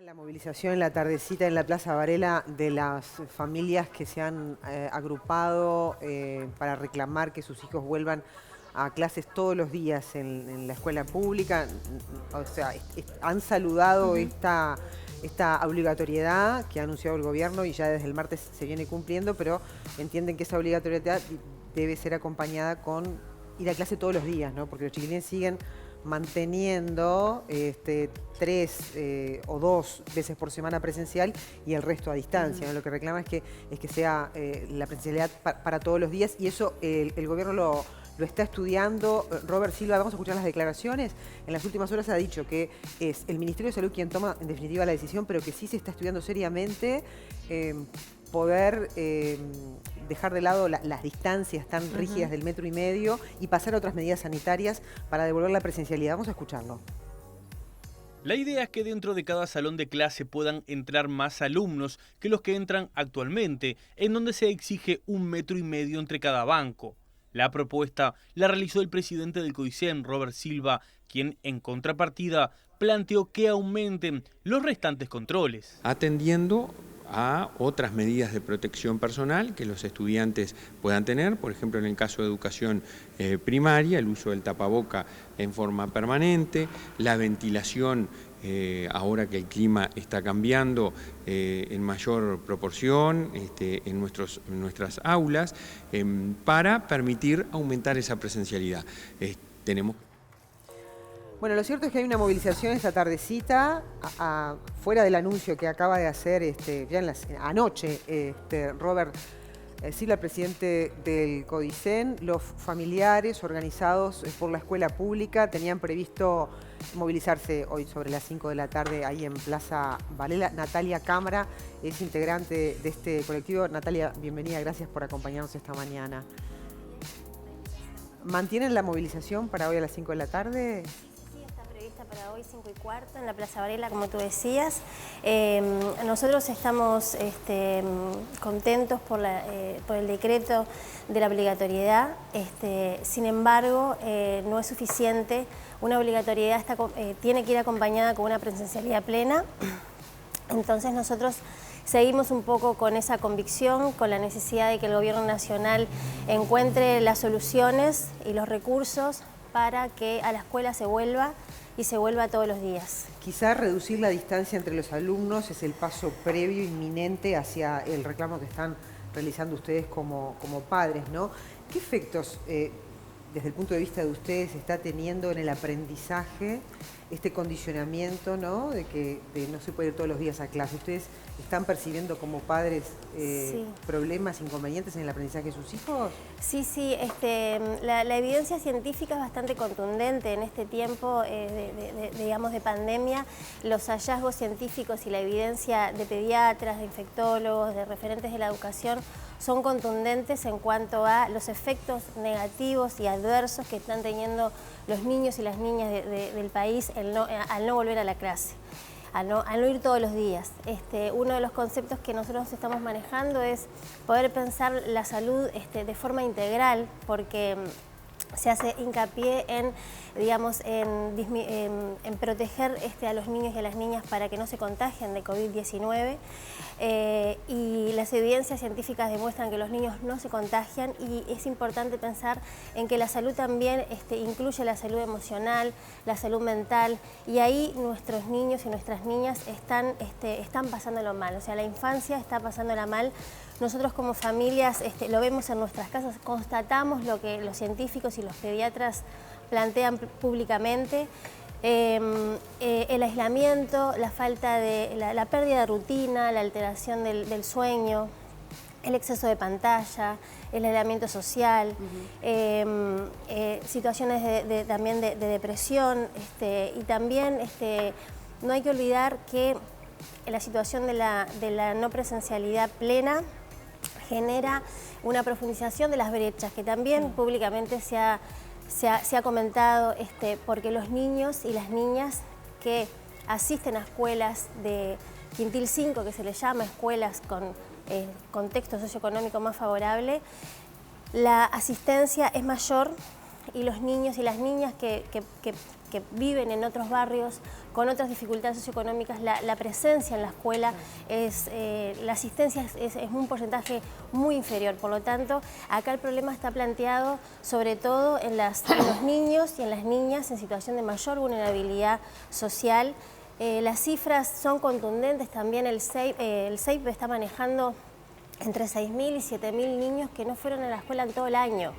La movilización en la tardecita en la Plaza Varela de las familias que se han agrupado para reclamar que sus hijos vuelvan a clases todos los días en la escuela pública. O sea, han saludado esta obligatoriedad que ha anunciado el gobierno y ya desde el martes se viene cumpliendo, pero entienden que esa obligatoriedad debe ser acompañada con ir a clase todos los días, ¿no? Porque los chiquilines siguen manteniendo 3 o 2 veces por semana presencial y el resto a distancia, ¿no? Lo que reclama es que sea la presencialidad para todos los días, y eso el gobierno lo está estudiando. Robert Silva, vamos a escuchar las declaraciones. En las últimas horas ha dicho que es el Ministerio de Salud quien toma en definitiva la decisión, pero que sí se está estudiando seriamente poder dejar de lado las distancias tan rígidas del 1,5 metros y pasar a otras medidas sanitarias para devolver la presencialidad. Vamos a escucharlo. La idea es que dentro de cada salón de clase puedan entrar más alumnos que los que entran actualmente, en donde se exige 1,5 metros entre cada banco. La propuesta la realizó el presidente del CODICEN, Robert Silva, quien en contrapartida planteó que aumenten los restantes controles. Atendiendo a otras medidas de protección personal que los estudiantes puedan tener, por ejemplo en el caso de educación primaria, el uso del tapaboca en forma permanente, la ventilación ahora que el clima está cambiando en mayor proporción en nuestras aulas, para permitir aumentar esa presencialidad. Bueno, lo cierto es que hay una movilización esta tardecita, fuera del anuncio que acaba de hacer ya anoche Robert Silva, el presidente del CODICEN. Los familiares organizados por la escuela pública tenían previsto movilizarse hoy sobre las 5 de la tarde ahí en Plaza Varela. Natalia Cámara es integrante de este colectivo. Natalia, bienvenida, gracias por acompañarnos esta mañana. ¿Mantienen la movilización para hoy a las 5 de la tarde? Para hoy 5:15 en la Plaza Varela, como tú decías. Nosotros estamos contentos por el decreto de la obligatoriedad. Sin embargo, no es suficiente. Una obligatoriedad tiene que ir acompañada con una presencialidad plena. Entonces nosotros seguimos un poco con esa convicción, con la necesidad de que el gobierno nacional encuentre las soluciones y los recursos para que a la escuela se vuelva y se vuelva todos los días. Quizá reducir la distancia entre los alumnos es el paso previo, inminente, hacia el reclamo que están realizando ustedes como padres, ¿no? ¿Qué efectos, desde el punto de vista de ustedes, está teniendo en el aprendizaje este condicionamiento, ¿no? De que no se puede ir todos los días a clase? ¿Ustedes están percibiendo como padres problemas, inconvenientes en el aprendizaje de sus hijos? Sí, la evidencia científica es bastante contundente en este tiempo digamos, de pandemia. Los hallazgos científicos y la evidencia de pediatras, de infectólogos, de referentes de la educación son contundentes en cuanto a los efectos negativos y adversos que están teniendo los niños y las niñas del país al no volver a la clase, al no ir todos los días. Uno de los conceptos que nosotros estamos manejando es poder pensar la salud de forma integral, porque se hace hincapié en proteger a los niños y a las niñas para que no se contagien de COVID-19, y las evidencias científicas demuestran que los niños no se contagian, y es importante pensar en que la salud también incluye la salud emocional, la salud mental, y ahí nuestros niños y nuestras niñas están pasándolo mal, o sea, la infancia está pasándola mal. Nosotros como familias lo vemos en nuestras casas, constatamos lo que los científicos y los pediatras plantean públicamente. El aislamiento, la falta de la pérdida de rutina, la alteración del sueño, el exceso de pantalla, el aislamiento social, situaciones también de depresión, y también no hay que olvidar que la situación de la no presencialidad plena genera una profundización de las brechas, que también públicamente se ha comentado, porque los niños y las niñas que asisten a escuelas de quintil 5, que se les llama escuelas con contexto socioeconómico más favorable, la asistencia es mayor, y los niños y las niñas que que viven en otros barrios con otras dificultades socioeconómicas, la presencia en la escuela, la asistencia es un porcentaje muy inferior. Por lo tanto, acá el problema está planteado sobre todo en los niños y en las niñas en situación de mayor vulnerabilidad social. Las cifras son contundentes, también el CEIP está manejando entre 6.000 y 7.000 niños que no fueron a la escuela en todo el año.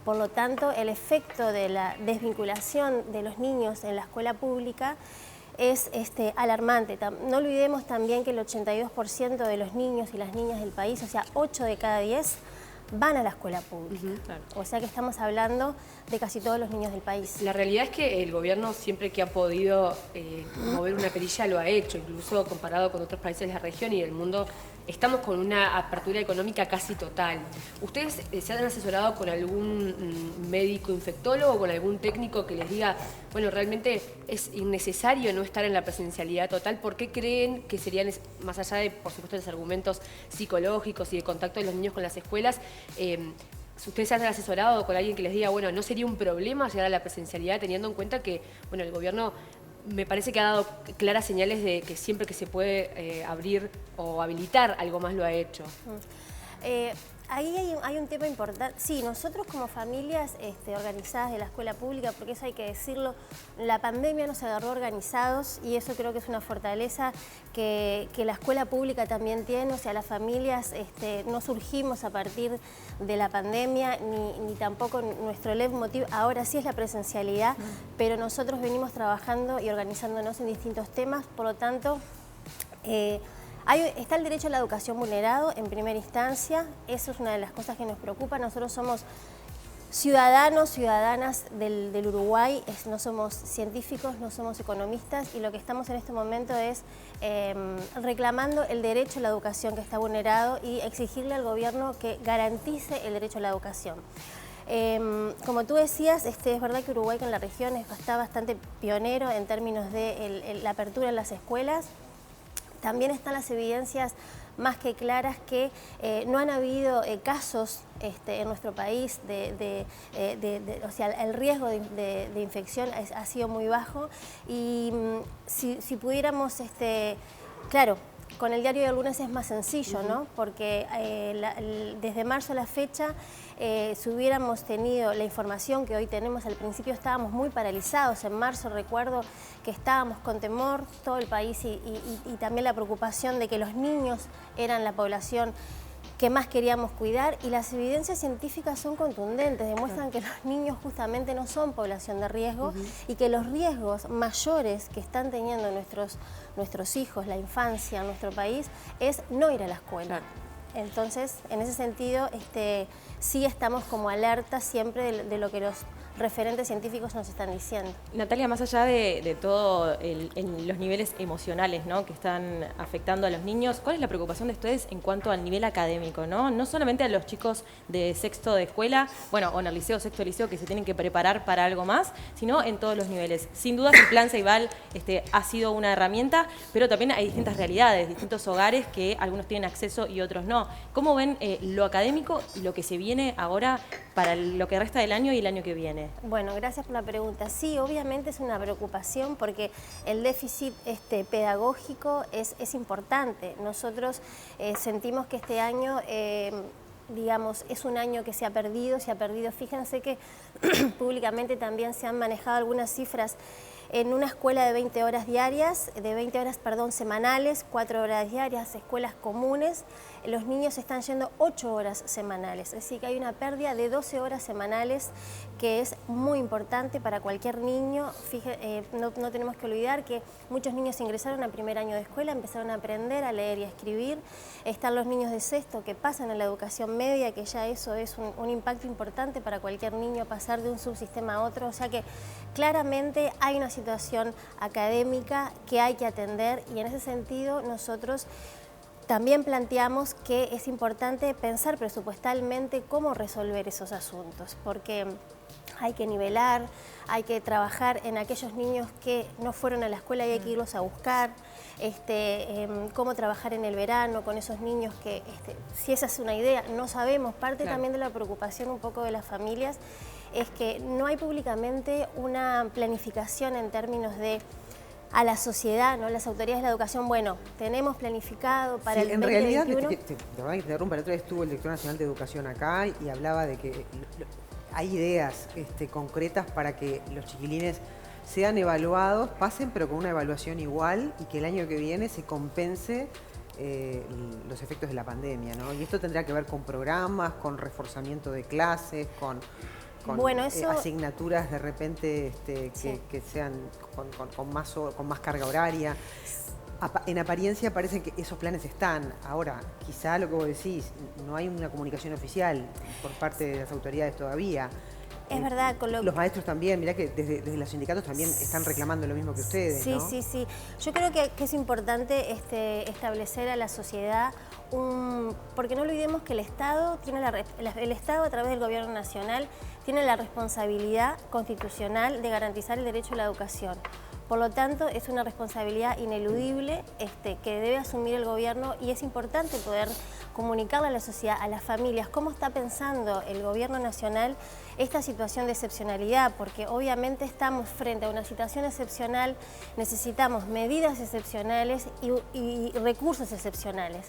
Por lo tanto, el efecto de la desvinculación de los niños en la escuela pública es alarmante. No olvidemos también que el 82% de los niños y las niñas del país, o sea, 8 de cada 10, van a la escuela pública. Claro. O sea que estamos hablando de casi todos los niños del país. La realidad es que el gobierno siempre que ha podido mover una perilla lo ha hecho, incluso comparado con otros países de la región y del mundo, estamos con una apertura económica casi total. ¿Ustedes se han asesorado con algún médico infectólogo o con algún técnico que les diga, bueno, realmente es innecesario no estar en la presencialidad total? ¿Por qué creen que serían, más allá de, por supuesto, los argumentos psicológicos y de contacto de los niños con las escuelas, ustedes se han asesorado con alguien que les diga, bueno, no sería un problema llegar a la presencialidad teniendo en cuenta que, bueno, el gobierno me parece que ha dado claras señales de que siempre que se puede abrir o habilitar algo más lo ha hecho? Ahí hay un tema importante. Sí, nosotros como familias organizadas de la escuela pública, porque eso hay que decirlo, la pandemia nos agarró organizados y eso creo que es una fortaleza que la escuela pública también tiene. O sea, las familias no surgimos a partir de la pandemia, ni tampoco nuestro leitmotiv ahora sí es la presencialidad, pero nosotros venimos trabajando y organizándonos en distintos temas, por lo tanto, está el derecho a la educación vulnerado en primera instancia, eso es una de las cosas que nos preocupa. Nosotros somos ciudadanas del Uruguay, no somos científicos, no somos economistas y lo que estamos en este momento es reclamando el derecho a la educación que está vulnerado y exigirle al gobierno que garantice el derecho a la educación. Como tú decías, es verdad que Uruguay en la región está bastante pionero en términos de la apertura en las escuelas. También están las evidencias más que claras que no han habido casos en nuestro país, o sea, el riesgo de infección ha sido muy bajo y si pudiéramos, claro, con el diario del lunes es más sencillo, ¿no? Porque desde marzo a la fecha, si hubiéramos tenido la información que hoy tenemos, al principio estábamos muy paralizados. En marzo recuerdo que estábamos con temor, todo el país, y también la preocupación de que los niños eran la población que más queríamos cuidar, y las evidencias científicas son contundentes, demuestran que los niños justamente no son población de riesgo y que los riesgos mayores que están teniendo nuestros hijos, la infancia en nuestro país, es no ir a la escuela. Claro. Entonces, en ese sentido, sí estamos como alerta siempre de lo que los referentes científicos nos están diciendo. Natalia, más allá de todo en los niveles emocionales, ¿no?, que están afectando a los niños, ¿cuál es la preocupación de ustedes en cuanto al nivel académico, ¿no? No solamente a los chicos de sexto de escuela, bueno, o en el liceo, sexto de liceo, que se tienen que preparar para algo más, sino en todos los niveles. Sin duda el plan Ceibal ha sido una herramienta, pero también hay distintas realidades, distintos hogares que algunos tienen acceso y otros no. ¿Cómo ven lo académico y lo que se viene ahora para lo que resta del año y el año que viene? Bueno, gracias por la pregunta. Sí, obviamente es una preocupación porque el déficit pedagógico es importante. Nosotros sentimos que este año, digamos, es un año que se ha perdido. Fíjense que públicamente también se han manejado algunas cifras. En una escuela de 20 horas diarias, semanales, 4 horas diarias, escuelas comunes, los niños están yendo 8 horas semanales. Es decir, que hay una pérdida de 12 horas semanales que es muy importante para cualquier niño. No tenemos que olvidar que muchos niños ingresaron al primer año de escuela, empezaron a aprender a leer y a escribir. Están los niños de sexto que pasan a la educación media, que ya eso es un impacto importante para cualquier niño, pasar de un subsistema a otro. O sea que claramente hay una situación académica que hay que atender y en ese sentido nosotros también planteamos que es importante pensar presupuestalmente cómo resolver esos asuntos, porque hay que nivelar, hay que trabajar en aquellos niños que no fueron a la escuela y hay que irlos a buscar, cómo trabajar en el verano con esos niños que, si esa es una idea, no sabemos, parte también de la preocupación un poco de las familias es que no hay públicamente una planificación en términos de a la sociedad, ¿no? Las autoridades de la educación, bueno, tenemos planificado para el 2021... En realidad, te voy a interrumpir, el otro día estuvo el Director Nacional de Educación acá y hablaba de que hay ideas concretas para que los chiquilines sean evaluados, pasen pero con una evaluación igual y que el año que viene se compense los efectos de la pandemia, ¿no? Y esto tendrá que ver con programas, con reforzamiento de clases, con bueno, eso... asignaturas de repente que sean con más carga horaria. En apariencia parece que esos planes están. Ahora, quizá lo que vos decís, no hay una comunicación oficial por parte de las autoridades todavía. Es verdad. Los maestros también, mirá que desde los sindicatos también están reclamando lo mismo que ustedes, sí, ¿no? Sí. Yo creo que es importante establecer a la sociedad porque no olvidemos que el Estado el Estado a través del Gobierno Nacional tiene la responsabilidad constitucional de garantizar el derecho a la educación. Por lo tanto, es una responsabilidad ineludible que debe asumir el gobierno y es importante poder comunicarle a la sociedad, a las familias, cómo está pensando el gobierno nacional esta situación de excepcionalidad, porque obviamente estamos frente a una situación excepcional, necesitamos medidas excepcionales y recursos excepcionales.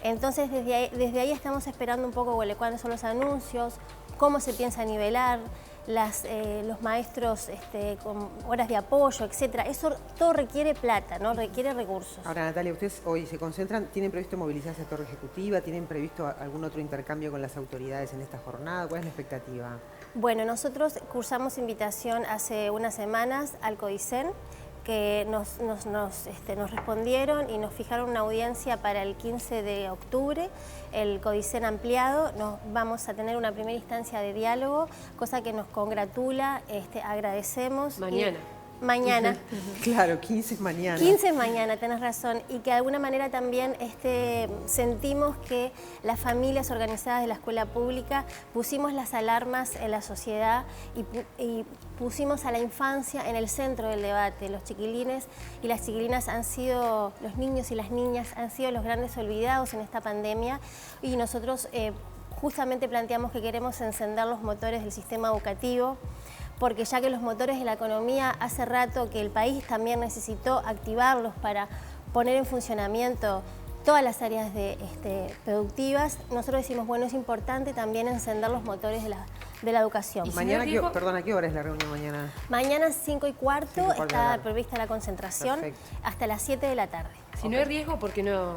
Entonces, desde ahí estamos esperando un poco cuáles son los anuncios, cómo se piensa nivelar, los maestros con horas de apoyo, etcétera. Eso todo requiere plata, ¿no? Requiere recursos. Ahora, Natalia, ustedes hoy se concentran, ¿tienen previsto movilizarse a Torre Ejecutiva? ¿Tienen previsto algún otro intercambio con las autoridades en esta jornada? ¿Cuál es la expectativa? Bueno, nosotros cursamos invitación hace unas semanas al CODICEN, que nos respondieron y nos fijaron una audiencia para el 15 de octubre, el CODICEN ampliado. Vamos a tener una primera instancia de diálogo, cosa que nos congratula, agradecemos. Mañana. Mañana. Claro, 15 es mañana. 15 es mañana, tenés razón. Y que de alguna manera también sentimos que las familias organizadas de la escuela pública pusimos las alarmas en la sociedad y pusimos a la infancia en el centro del debate. Los chiquilines y las chiquilinas los niños y las niñas han sido los grandes olvidados en esta pandemia y nosotros justamente planteamos que queremos encender los motores del sistema educativo, porque ya que los motores de la economía hace rato que el país también necesitó activarlos para poner en funcionamiento todas las áreas productivas, nosotros decimos, bueno, es importante también encender los motores de la educación. Mañana, ¿a qué hora es la reunión mañana? Mañana 5:15 está prevista la concentración. Perfecto. Hasta las 7 de la tarde. Si no hay riesgo, ¿por qué no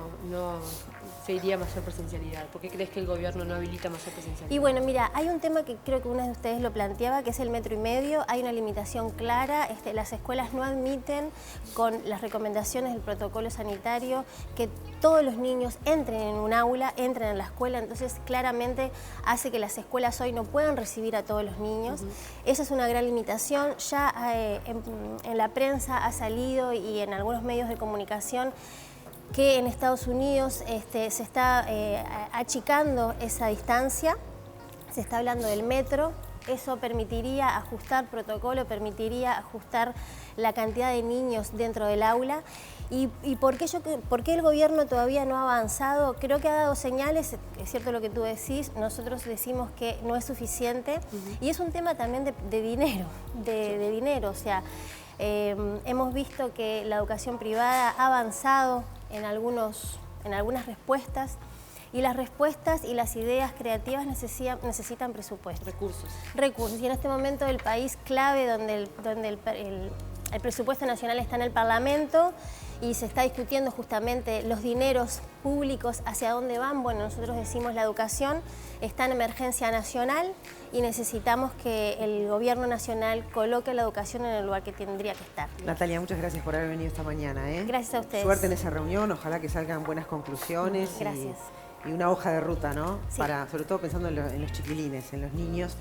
se iría a mayor presencialidad? ¿Por qué crees que el gobierno no habilita mayor presencialidad? Y bueno, mira, hay un tema que creo que una de ustedes lo planteaba, que es el 1,5 metros. Hay una limitación clara. Las escuelas no admiten, con las recomendaciones del protocolo sanitario, que todos los niños entren en un aula, entren en la escuela. Entonces, claramente hace que las escuelas hoy no puedan recibir a todos los niños. Esa es una gran limitación. Ya en la prensa ha salido y en algunos medios de comunicación que en Estados Unidos se está achicando esa distancia, se está hablando del metro. Eso permitiría ajustar protocolo, permitiría ajustar la cantidad de niños dentro del aula. ¿Y por qué el gobierno todavía no ha avanzado? Creo que ha dado señales, es cierto lo que tú decís, nosotros decimos que no es suficiente y es un tema también de dinero, de dinero. O sea, hemos visto que la educación privada ha avanzado en algunas respuestas, y las respuestas y las ideas creativas necesitan presupuesto. Recursos. Y en este momento el país clave donde el presupuesto nacional está en el Parlamento y se está discutiendo justamente los dineros públicos, hacia dónde van. Bueno, nosotros decimos la educación está en emergencia nacional y necesitamos que el gobierno nacional coloque la educación en el lugar que tendría que estar. Natalia, muchas gracias por haber venido esta mañana. Gracias a ustedes. Suerte en esa reunión, ojalá que salgan buenas conclusiones. Gracias. Y una hoja de ruta, ¿no? Sí. Sobre todo pensando en los chiquilines, en los niños,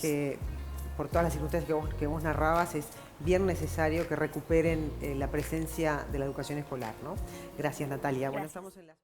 que por todas las circunstancias que vos narrabas, es bien necesario que recuperen la presencia de la educación escolar, ¿no? Gracias, Natalia. Gracias. Bueno, estamos en la...